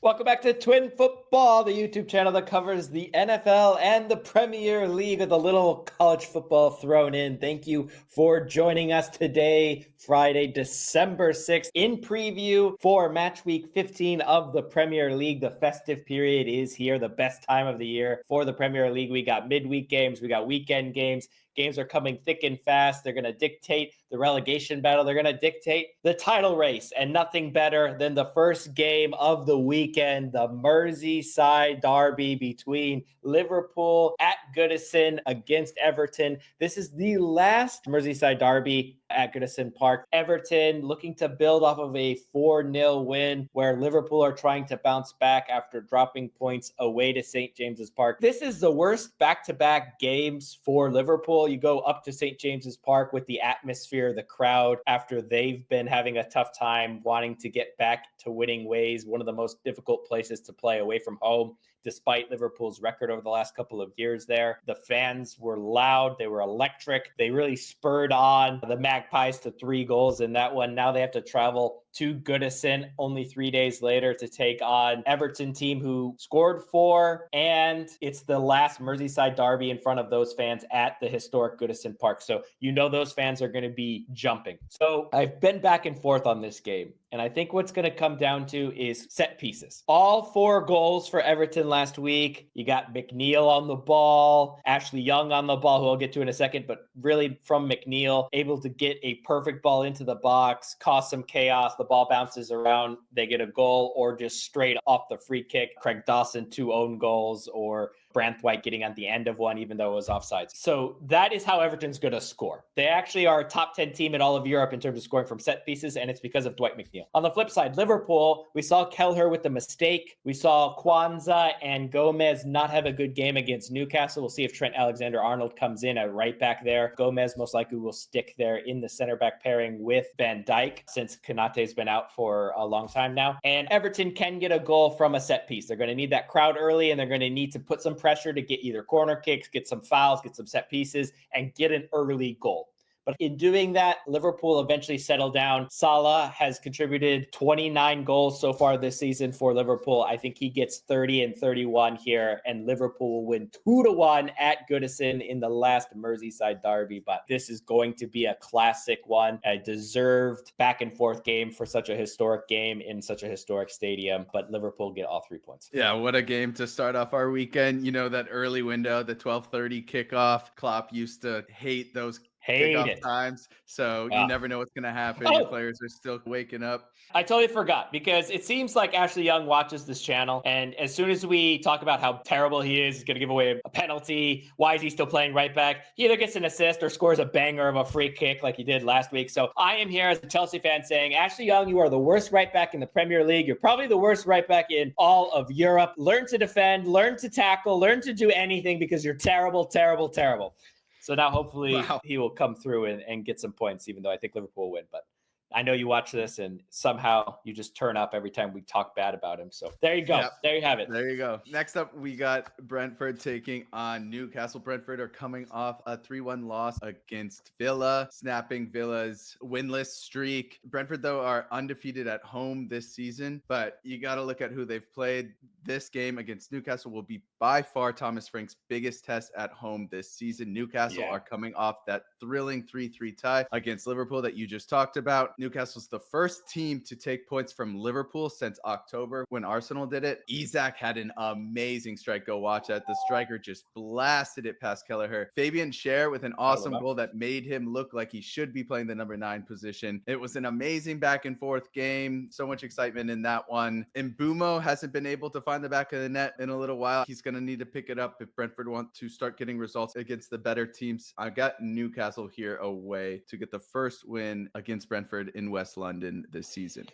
Welcome back to Twin Football, the YouTube channel that covers the NFL and the Premier League with a little college football thrown in. Thank you for joining us today, Friday, December 6th, in preview for match week 15 of the Premier League. The festive period is here, the best time of the year for the Premier League. We got midweek games, we got weekend games. Games are coming thick and fast. They're going to dictate the relegation battle. They're going to dictate the title race, and nothing better than the first game of the weekend, the Merseyside derby between Liverpool at Goodison against Everton. This is the last Merseyside derby at Goodison Park. Everton looking to build off of a 4-0 win, where Liverpool are trying to bounce back after dropping points away to St. James's Park. This is the worst back-to-back games for Liverpool. You go up to St. James's Park with the atmosphere, the crowd, after they've been having a tough time wanting to get back to winning ways. One of the most difficult places to play away from home, despite Liverpool's record over the last couple of years there. The fans were loud. They were electric. They really spurred on the Magpies to 3 goals in that one. Now they have to travel to Goodison only 3 days later to take on Everton team who scored 4. And it's the last Merseyside derby in front of those fans at the historic Goodison Park. So you know those fans are going to be jumping. So I've been back and forth on this game. And I think what's going to come down to is set pieces. All 4 goals for Everton last week. You got McNeil on the ball, Ashley Young on the ball, who I'll get to in a second, but really from McNeil, able to get a perfect ball into the box, cause some chaos. The ball bounces around, they get a goal, or just straight off the free kick. Craig Dawson, 2 own goals, or Branthwaite getting at the end of one, even though it was offsides. So that is how Everton's going to score. They actually are a top 10 team in all of Europe in terms of scoring from set pieces, and it's because of Dwight McNeil. On the flip side, Liverpool, we saw Kelleher with the mistake. We saw Kwanzaa and Gomez not have a good game against Newcastle. We'll see if Trent Alexander-Arnold comes in at right back there. Gomez most likely will stick there in the center back pairing with Van Dijk, since Konate's been out for a long time now. And Everton can get a goal from a set piece. They're going to need that crowd early, and they're going to need to put some pressure to get either corner kicks, get some fouls, get some set pieces, and get an early goal. But in doing that, Liverpool eventually settled down. Salah has contributed 29 goals so far this season for Liverpool. I think he gets 30 and 31 here, and Liverpool will win 2-1 at Goodison in the last Merseyside derby. But this is going to be a classic one, a deserved back and forth game for such a historic game in such a historic stadium. But Liverpool get all 3 points. Yeah, what a game to start off our weekend. You know, that early window, the 12:30 kickoff. Klopp used to hate those kickoff times, so you never know what's going to happen. Your players are still waking up. I totally forgot, because it seems like Ashley Young watches this channel, and as soon as we talk about how terrible he is, he's going to give away a penalty. Why is he still playing right back? He either gets an assist or scores a banger of a free kick like he did last week. So I am here as a Chelsea fan saying, Ashley Young, you are the worst right back in the Premier League. You're probably the worst right back in all of Europe. Learn to defend, learn to tackle, learn to do anything, because you're terrible, terrible, terrible. So now hopefully he will come through and get some points, even though I think Liverpool will win. But I know you watch this and somehow you just turn up every time we talk bad about him. So there you go. Yep. There you have it. There you go. Next up, we got Brentford taking on Newcastle. Brentford are coming off a 3-1 loss against Villa, snapping Villa's winless streak. Brentford, though, are undefeated at home this season, but you got to look at who they've played. This game against Newcastle will be by far Thomas Frank's biggest test at home this season. Newcastle are coming off that thrilling 3-3 tie against Liverpool that you just talked about. Newcastle's the first team to take points from Liverpool since October when Arsenal did it. Isak had an amazing strike. Go watch that. The striker just blasted it past Kelleher. Fabian Schär with an awesome goal that made him look like he should be playing the number 9 position. It was an amazing back and forth game. So much excitement in that one. Mbeumo hasn't been able to find the back of the net in a little while. He's going to need to pick it up if Brentford want to start getting results against the better teams. I got Newcastle here away to get the first win against Brentford in West London this season.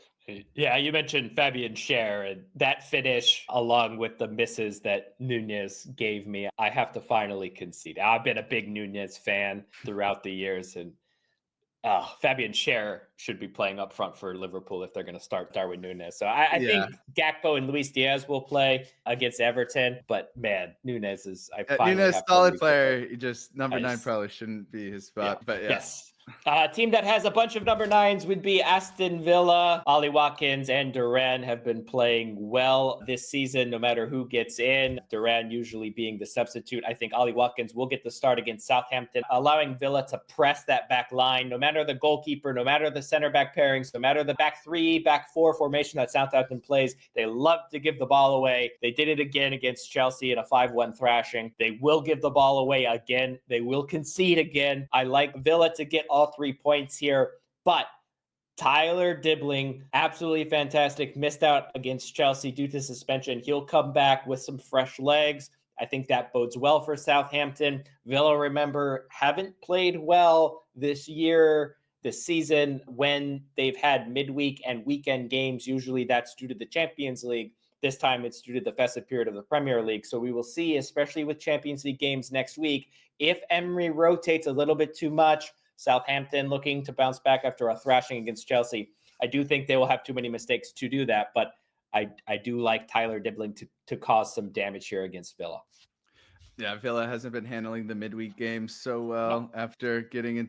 Yeah, you mentioned Fabian Schär, and that finish, along with the misses that Nunez gave me, I have to finally concede. I've been a big Nunez fan throughout the years, and Fabian Schär should be playing up front for Liverpool if they're going to start Darwin Nunez. So I think Gakpo and Luis Diaz will play against Everton, but man, Nunez is Nunez solid player. He just number 9 probably shouldn't be his spot. But yes. A team that has a bunch of number 9s would be Aston Villa. Ollie Watkins and Duran have been playing well this season, no matter who gets in. Duran usually being the substitute. I think Ollie Watkins will get the start against Southampton, allowing Villa to press that back line, no matter the goalkeeper, no matter the center back pairings, no matter the back 3, back 4 formation that Southampton plays. They love to give the ball away. They did it again against Chelsea in a 5-1 thrashing. They will give the ball away again. They will concede again. I like Villa to get all 3 points here, but Tyler Dibbling, absolutely fantastic. Missed out against Chelsea due to suspension. He'll come back with some fresh legs. I think that bodes well for Southampton. Villa, remember, haven't played well this year, this season, when they've had midweek and weekend games. Usually that's due to the Champions League. This time it's due to the festive period of the Premier League. So we will see, especially with Champions League games next week, if Emery rotates a little bit too much. Southampton looking to bounce back after a thrashing against Chelsea. I do think they will have too many mistakes to do that, but I do like Tyler Dibbling to cause some damage here against Villa. Yeah, Villa hasn't been handling the midweek games so well after getting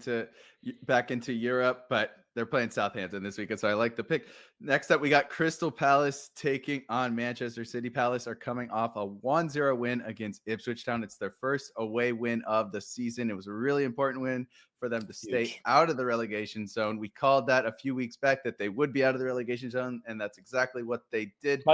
back into Europe, but they're playing Southampton this weekend, so I like the pick. Next up, we got Crystal Palace taking on Manchester City. Palace are coming off a 1-0 win against Ipswich Town. It's their first away win of the season. It was a really important win for them to stay out of the relegation zone. We called that a few weeks back that they would be out of the relegation zone, and that's exactly what they did.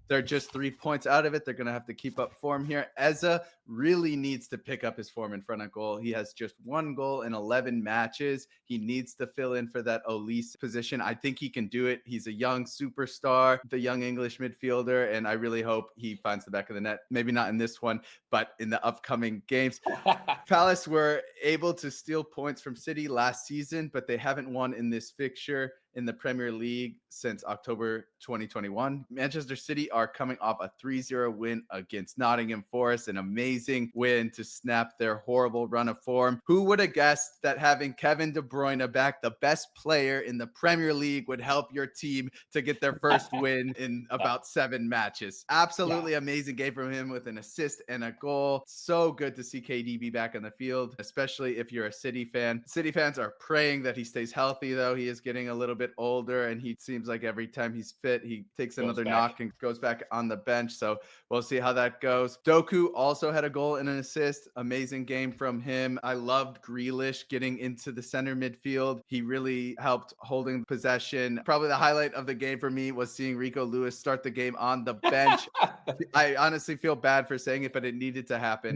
They're just 3 points out of it. They're going to have to keep up form here. Eza really needs to pick up his form in front of goal. He has just 1 goal in 11 matches. He needs to fill in for that Olise position. I think he can do it. He's a young superstar, the young English midfielder, and I really hope he finds the back of the net. Maybe not in this one, but in the upcoming games. Palace were able to steal points from City last season, but they haven't won in this fixture in the Premier League since October 2021. Manchester City are coming off a 3-0 win against Nottingham Forest, an amazing win to snap their horrible run of form. Who would have guessed that having Kevin De Bruyne back, the best player in the Premier League, would help your team to get their first win in about 7 matches? Absolutely amazing game from him with an assist and a goal. So good to see KD be back on the field, especially if you're a City fan. City fans are praying that he stays healthy, though. He is getting a little bit older, and he seems like every time he's fit, he takes another knock and goes back on the bench. So we'll see how that goes. Doku also had a goal and an assist. Amazing game from him. I loved Grealish getting into the center midfield. He really helped holding possession. Probably the highlight of the game for me was seeing Rico Lewis start the game on the bench. I honestly feel bad for saying it, but it needed to happen.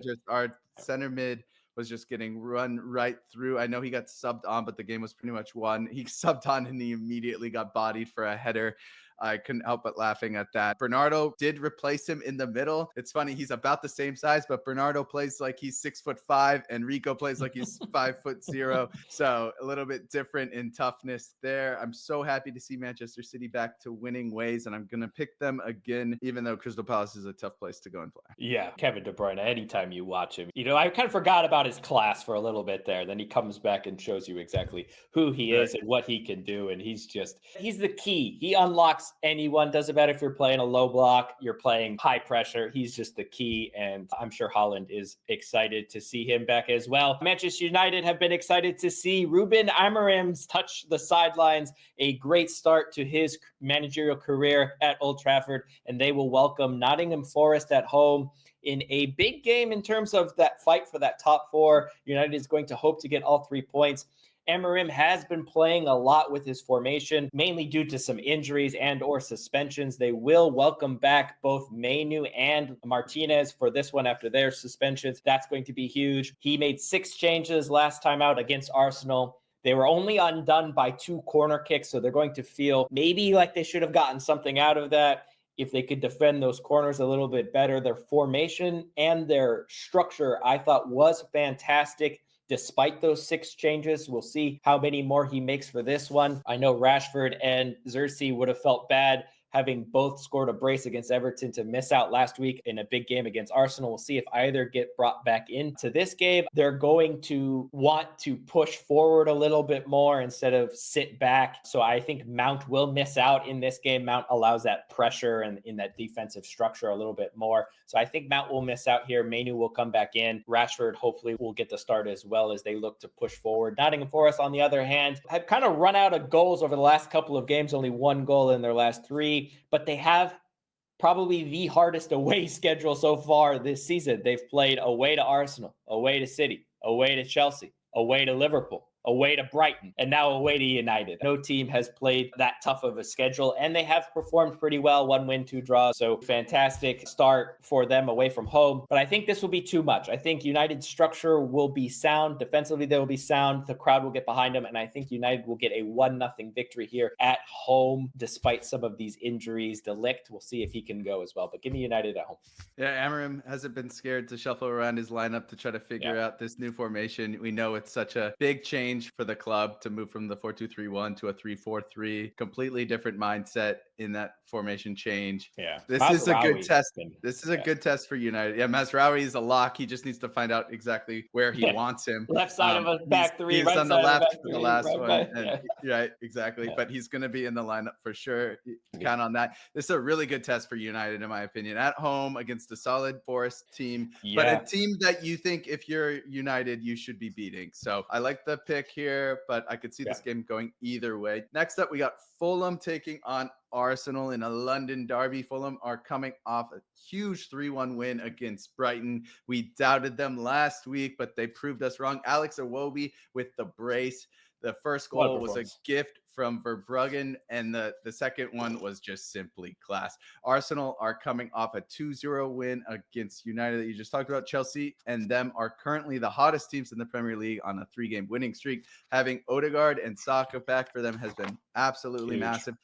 Just our center mid was just getting run right through. I know he got subbed on, but the game was pretty much won. He subbed on and he immediately got bodied for a header. I couldn't help but laughing at that. Bernardo did replace him in the middle. It's funny, he's about the same size, but Bernardo plays like he's 6'5" and Rico plays like he's 5'0". So a little bit different in toughness there. I'm so happy to see Manchester City back to winning ways, and I'm going to pick them again, even though Crystal Palace is a tough place to go and play. Yeah, Kevin De Bruyne, anytime you watch him, I kind of forgot about his class for a little bit there. Then he comes back and shows you exactly who he is and what he can do. And he's the key. He unlocks anyone. Doesn't matter if you're playing a low block, you're playing high pressure. He's just the key. And I'm sure Holland is excited to see him back as well. Manchester United have been excited to see Ruben Amorim touch the sidelines. A great start to his managerial career at Old Trafford. And they will welcome Nottingham Forest at home in a big game in terms of that fight for that top 4. United is going to hope to get all 3 points. Amorim has been playing a lot with his formation, mainly due to some injuries and or suspensions. They will welcome back both Mainu and Martinez for this one after their suspensions. That's going to be huge. He made 6 changes last time out against Arsenal. They were only undone by 2 corner kicks, so they're going to feel maybe like they should have gotten something out of that if they could defend those corners a little bit better. Their formation and their structure, I thought, was fantastic. Despite those 6 changes, we'll see how many more he makes for this one. I know Rashford and Xerxes would have felt bad having both scored a brace against Everton to miss out last week in a big game against Arsenal. We'll see if either get brought back into this game. They're going to want to push forward a little bit more instead of sit back. So I think Mount will miss out in this game. Mount allows that pressure and in that defensive structure a little bit more. So I think Mount will miss out here. Mainu will come back in. Rashford hopefully will get the start as well as they look to push forward. Nottingham Forest, on the other hand, have kind of run out of goals over the last couple of games, only one goal in their last three, but they have probably the hardest away schedule so far this season. They've played away to Arsenal, away to City, away to Chelsea, away to Liverpool, away to Brighton, and now away to United. No team has played that tough of a schedule, and they have performed pretty well. 1 win, 2 draws. So fantastic start for them away from home. But I think this will be too much. I think United's structure will be sound. Defensively, they will be sound. The crowd will get behind them, and I think United will get a 1-0 victory here at home, despite some of these injuries. De Ligt, we'll see if he can go as well. But give me United at home. Yeah, Amarim hasn't been scared to shuffle around his lineup to try to figure out this new formation. We know it's such a big change for the club to move from the 4-2-3-1 to a 3-4-3. Completely different mindset in that formation change. Yeah. This is a good test. This is a good test for United. Yeah, Mazraoui is a lock. He just needs to find out exactly where he wants him. Left side of a back three, he's right on the side left of a back for three, the last right one. back, And, right, exactly. Yeah. But he's going to be in the lineup for sure. Count on that. This is a really good test for United, in my opinion, at home against a solid Forest team, but a team that you think if you're United, you should be beating. So I like the pick here, but I could see this game going either way. Next up, we got Fulham taking on Arsenal in a London derby. Fulham are coming off a huge 3-1 win against Brighton. We doubted them last week, but they proved us wrong. Alex Iwobi with the brace. The first goal was a gift from Verbruggen, and the second one was just simply class. Arsenal are coming off a 2-0 win against United that you just talked about. Chelsea and them are currently the hottest teams in the Premier League on a 3-game winning streak. Having Odegaard and Saka back for them has been absolutely massive.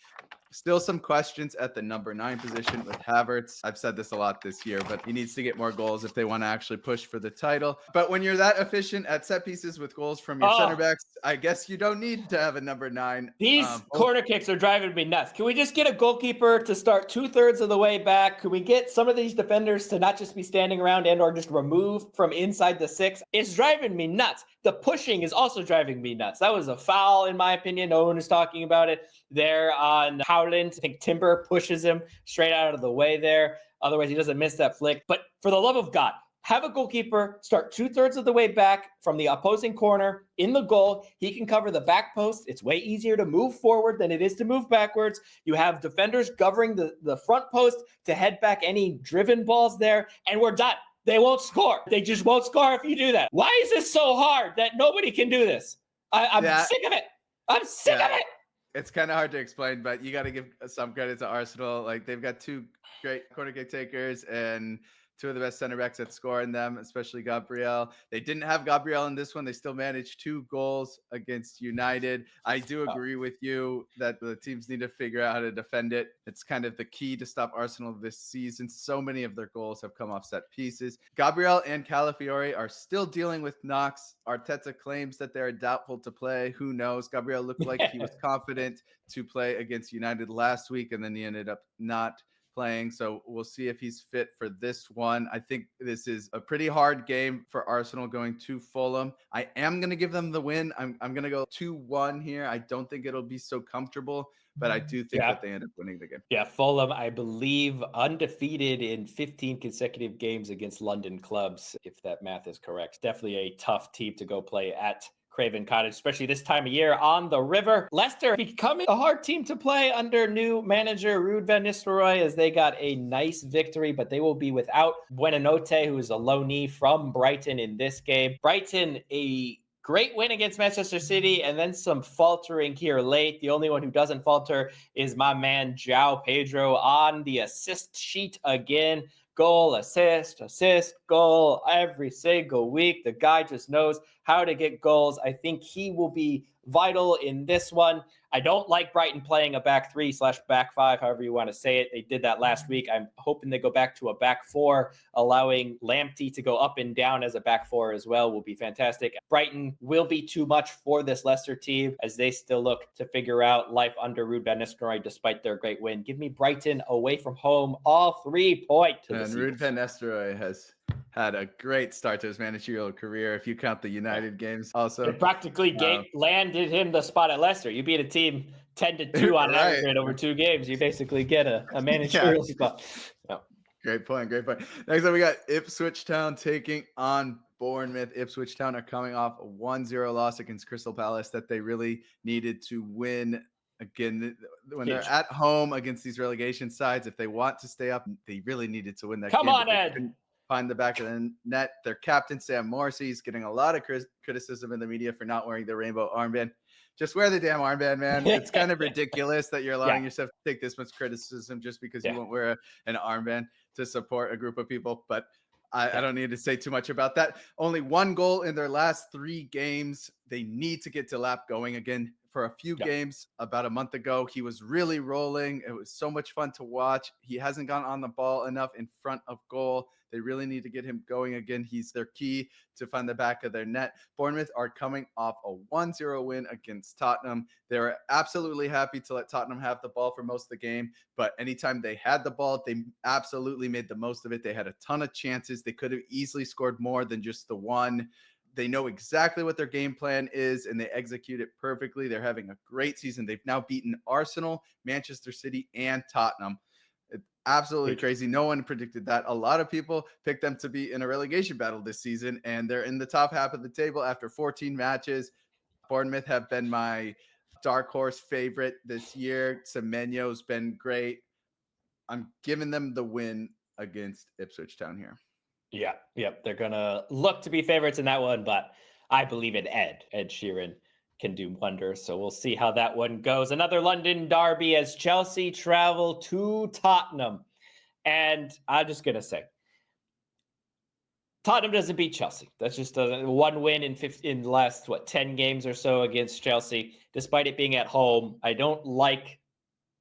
Still some questions at the number 9 position with Havertz. I've said this a lot this year, but he needs to get more goals if they want to actually push for the title. But when you're that efficient at set pieces with goals from your center backs, I guess you don't need to have a number 9. These corner kicks are driving me nuts. Can we just get a goalkeeper to start 2/3 of the way back? Can we get some of these defenders to not just be standing around and or just remove from inside the 6? It's driving me nuts. The pushing is also driving me nuts. That was a foul, in my opinion. No one is talking about it there on Howland. I think Timber pushes him straight out of the way there. Otherwise, he doesn't miss that flick. But for the love of God, have a goalkeeper start 2/3 of the way back from the opposing corner in the goal. He can cover the back post. It's way easier to move forward than it is to move backwards. You have defenders covering the front post to head back any driven balls there, and we're done. They won't score. They just won't score if you do that. Why is this so hard that nobody can do this? I'm sick of it. I'm sick of it. It's kind of hard to explain, but you got to give some credit to Arsenal. Like, they've got 2 great corner kick takers and 2 of the best center backs that score in them, especially Gabriel. They didn't have Gabriel in this one. They still managed 2 goals against United. I do agree with you that the teams need to figure out how to defend it. It's kind of the key to stop Arsenal this season. So many of their goals have come off set pieces. Gabriel and Calafiori are still dealing with knocks. Arteta claims that they're doubtful to play. Who knows? Gabriel looked like he was confident to play against United last week, and then he ended up not playing. So we'll see if he's fit for this one. I think this is a pretty hard game for Arsenal going to Fulham. I am going to give them the win. I'm going to go 2-1 here. I don't think it'll be so comfortable, but I do think that they end up winning the game. Yeah, Fulham, I believe, undefeated in 15 consecutive games against London clubs, if that math is correct. Definitely a tough team to go play at Craven Cottage, especially this time of year on the river. Leicester becoming a hard team to play under new manager Ruud van Nistelrooy, as they got a nice victory, but they will be without Buenanote, who is a loanee from Brighton in this game. Brighton, a great win against Manchester City, and then some faltering here late. The only one who doesn't falter is my man João Pedro on the assist sheet again. goal, assist, goal every single week. The guy just knows how to get goals. I think he will be vital in this one. I don't like Brighton playing a back 3/back 5, however you want to say it. They did that last week. I'm hoping they go back to a back 4, allowing Lamptey to go up and down as a back 4 as well will be fantastic. Brighton will be too much for this Leicester team as they still look to figure out life under Ruud van Nistelrooy despite their great win. Give me Brighton away from home, all 3 point to the And Ruud van Nistelrooy has had a great start to his managerial career, if you count the United games also. It practically landed him the spot at Leicester. You beat a team 10-2 on Right. average over 2 games. You basically get a managerial spot. No. Great point. Next up, we got Ipswich Town taking on Bournemouth. Ipswich Town are coming off a 1-0 loss against Crystal Palace that they really needed to win. Again, when they're at home against these relegation sides, if they want to stay up, they really needed to win that game. Come on, Ed. Find the back of the net. Their captain, Sam Morrissey, is getting a lot of criticism in the media for not wearing the rainbow armband. Just wear the damn armband, man. It's kind of ridiculous that you're allowing yourself to take this much criticism just because you won't wear an armband to support a group of people. But I don't need to say too much about that. Only 1 goal in their last 3 games. They need to get Delap going again. For a few games about a month ago, he was really rolling. It was so much fun to watch. He hasn't gone on the ball enough in front of goal. They really need to get him going again. He's their key to find the back of their net. Bournemouth are coming off a 1-0 win against Tottenham. They were absolutely happy to let Tottenham have the ball for most of the game, but anytime they had the ball, they absolutely made the most of it. They had a ton of chances. They could have easily scored more than just the one. They know exactly what their game plan is, and they execute it perfectly. They're having a great season. They've now beaten Arsenal, Manchester City, and Tottenham. It's absolutely crazy. No one predicted that. A lot of people picked them to be in a relegation battle this season, and they're in the top half of the table after 14 matches. Bournemouth have been my dark horse favorite this year. Semenyo's been great. I'm giving them the win against Ipswich Town here. Yeah. They're going to look to be favorites in that one, but I believe in Ed. Ed Sheeran can do wonders. So we'll see how that one goes. Another London derby as Chelsea travel to Tottenham. And I'm just going to say, Tottenham doesn't beat Chelsea. That's just a 1 win in the last, 10 games or so against Chelsea, despite it being at home. I don't like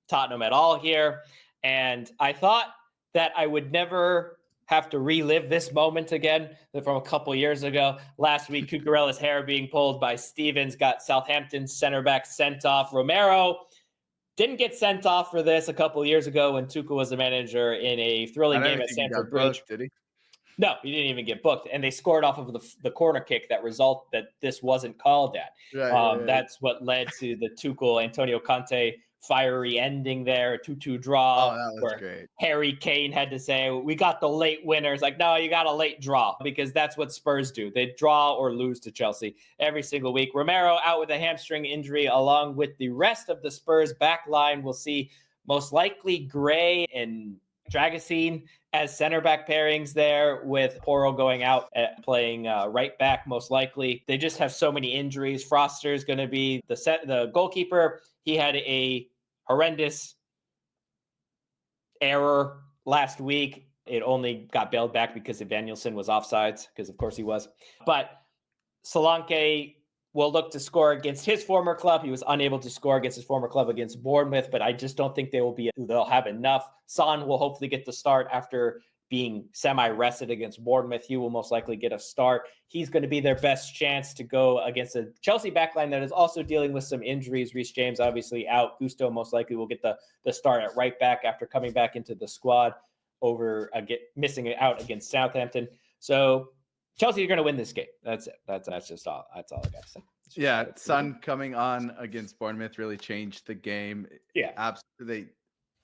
Tottenham at all here. And I thought that I would never have to relive this moment again from a couple years ago. Last week, Cucurella's hair being pulled by Stevens got Southampton's center back sent off. Romero didn't get sent off for this a couple years ago when Tuchel was the manager in a thrilling game at Stamford Bridge. Did he? No, he didn't even get booked, and they scored off of the corner kick that this wasn't called at. Right. That's what led to the Tuchel Antonio Conte fiery ending there, a 2-2 draw. Oh, that was great. Harry Kane had to say, we got the late winners. Like, no, you got a late draw, because that's what Spurs do. They draw or lose to Chelsea every single week. Romero out with a hamstring injury, along with the rest of the Spurs back line. We'll see most likely Gray and Dragasine as center back pairings there, with Porro going out playing right back most likely. They just have so many injuries. Foster's going to be the goalkeeper. He had a horrendous error last week. It only got bailed back because Evanilson was offsides, because of course he was. But Solanke will look to score against his former club. He was unable to score against his former club against Bournemouth, but I just don't think they'll have enough. Son will hopefully get the start after being semi-rested against Bournemouth. He will most likely get a start. He's going to be their best chance to go against a Chelsea backline that is also dealing with some injuries. Reece James obviously out. Gusto most likely will get the start at right back after coming back into the squad missing it out against Southampton. So Chelsea are going to win this game. That's it. That's just all. That's all I got to say. Yeah, Son coming on against Bournemouth really changed the game. Yeah, absolutely. They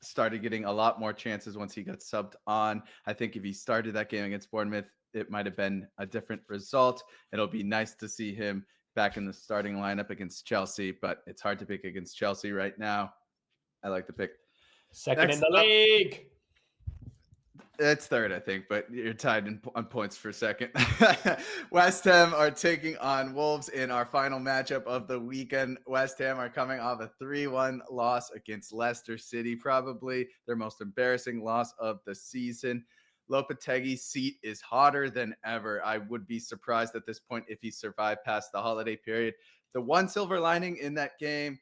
started getting a lot more chances once he got subbed on. I think if he started that game against Bournemouth, it might have been a different result. It'll be nice to see him back in the starting lineup against Chelsea, but it's hard to pick against Chelsea right now. I like to pick second in the league. It's third, I think, but you're tied on points for second. West Ham are taking on Wolves in our final matchup of the weekend. West Ham are coming off a 3-1 loss against Leicester City, probably their most embarrassing loss of the season. Lopetegui's seat is hotter than ever. I would be surprised at this point if he survived past the holiday period. The one silver lining in that game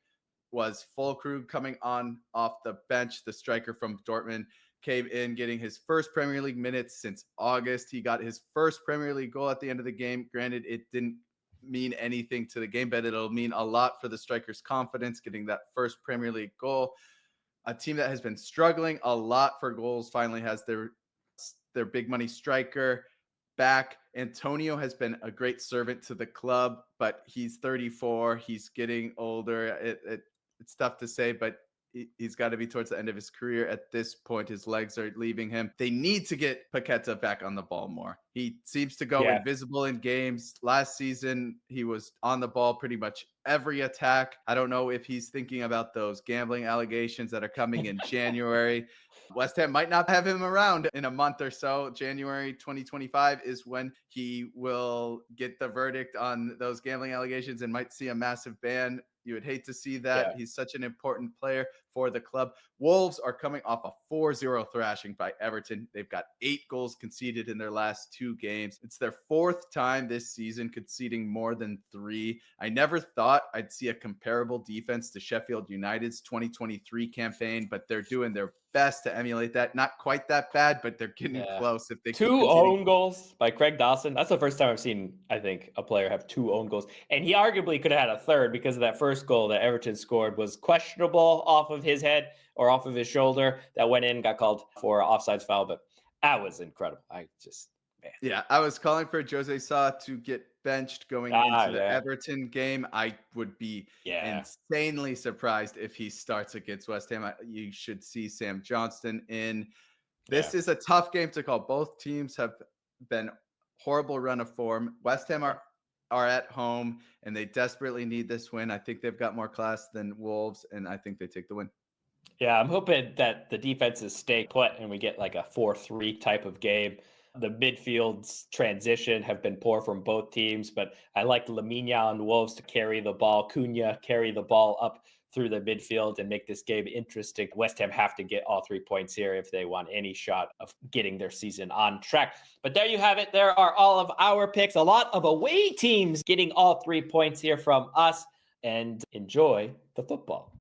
was Füllkrug coming on off the bench. The striker from Dortmund came in getting his first Premier League minutes since August. He got his first Premier League goal at the end of the game. Granted, it didn't mean anything to the game, but it'll mean a lot for the striker's confidence getting that first Premier League goal. A team that has been struggling a lot for goals finally has their big money striker back. Antonio has been a great servant to the club, but he's 34. He's getting older. It's tough to say, but he's got to be towards the end of his career at this point. His legs are leaving him. They need to get Paqueta back on the ball more. He seems to go invisible in games. Last season, he was on the ball pretty much every attack. I don't know if he's thinking about those gambling allegations that are coming in January. West Ham might not have him around in a month or so. January 2025 is when he will get the verdict on those gambling allegations and might see a massive ban. You would hate to see that. Yeah. He's such an important player for the club. Wolves are coming off a 4-0 thrashing by Everton. They've got 8 goals conceded in their last 2 games. It's their 4th time this season conceding more than 3. I never thought I'd see a comparable defense to Sheffield United's 2023 campaign, but they're doing their best to emulate that. Not quite that bad, but they're getting close. If they 2 own goals by Craig Dawson. That's the first time I've seen, I think, a player have 2 own goals. And he arguably could have had a third because of that first goal that Everton scored was questionable off of his head or off of his shoulder that went in, got called for an offsides foul. But that was incredible. Yeah, I was calling for Jose Sa to get benched going into the Everton game. I would be insanely surprised if he starts against West Ham. You should see Sam Johnston in. This is a tough game to call. Both teams have been horrible run of form. West Ham are at home, and they desperately need this win. I think they've got more class than Wolves, and I think they take the win. Yeah, I'm hoping that the defenses stay put and we get like a 4-3 type of game. The midfield's transition have been poor from both teams, but I like Lamine and Wolves to carry the ball. Cunha carry the ball up through the midfield and make this game interesting. West Ham have to get all 3 points here if they want any shot of getting their season on track. But there you have it. There are all of our picks. A lot of away teams getting all 3 points here from us. And enjoy the football.